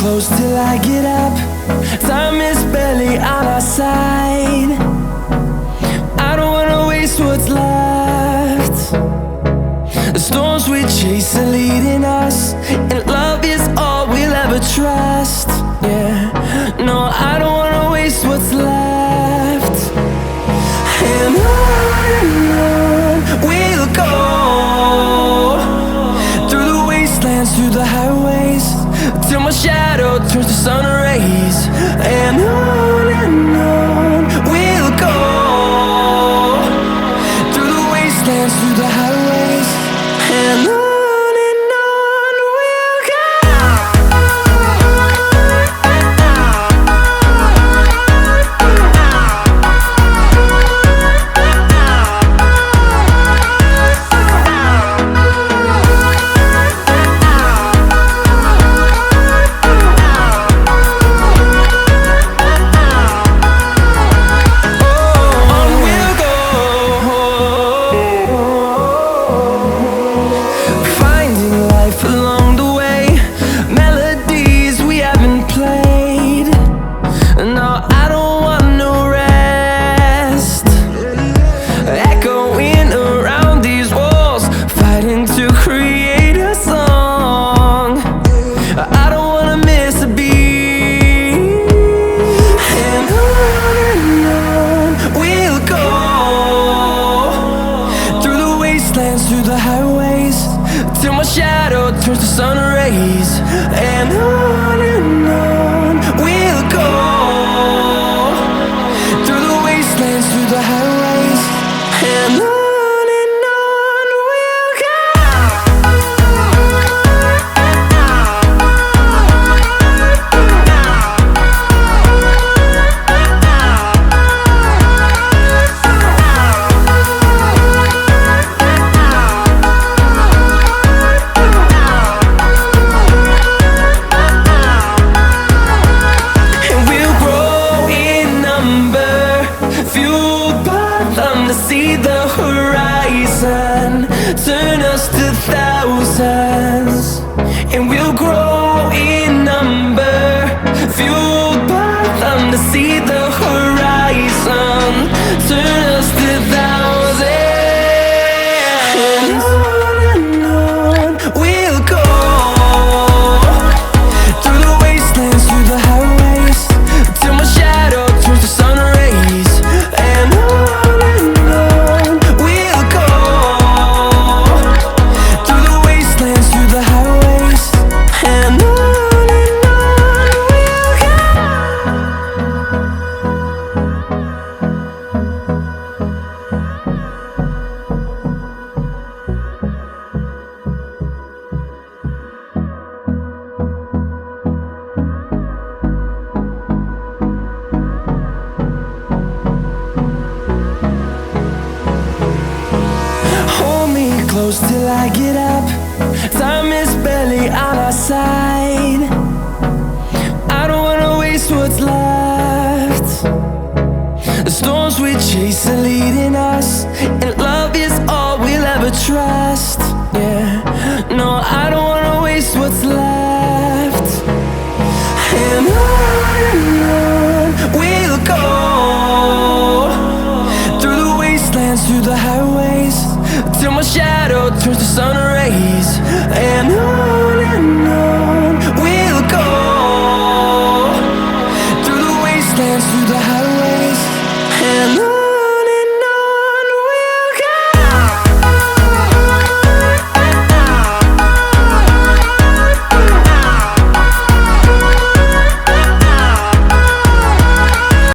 close till I get up. Time is barely on our side. I don't wanna waste what's left. The storms we chase are leading us, and love is all we'll ever trust. Yeah, no, I don't wanna waste what's left. And on we'll go, through the wastelands, through the highways, till my shadow turns to sun rays. And on we'll go, through the wastelands, through the highways, and on we'll go. Through the highways, till my shadow turns to sun rays. And on we'll go, through the wastelands, through the highways, and on we'll go. See the horizon, turn us to thousands, and we'll grow in number, fueled by them. To see the horizon, turn us to thousands, and on we'll go, through the wastelands, through the highways, till my shadow turns to sun rays. And close till I get up. Time is barely on our side. I don't wanna waste what's left. The storms we chase are leading us, and love is all we'll ever trust. Yeah, no, I don't wanna waste what's left. And on we'll go, through the wastelands, through the highways, till my shadow turns to sun rays. And on we'll go, through the wastelands, through the highways, and on.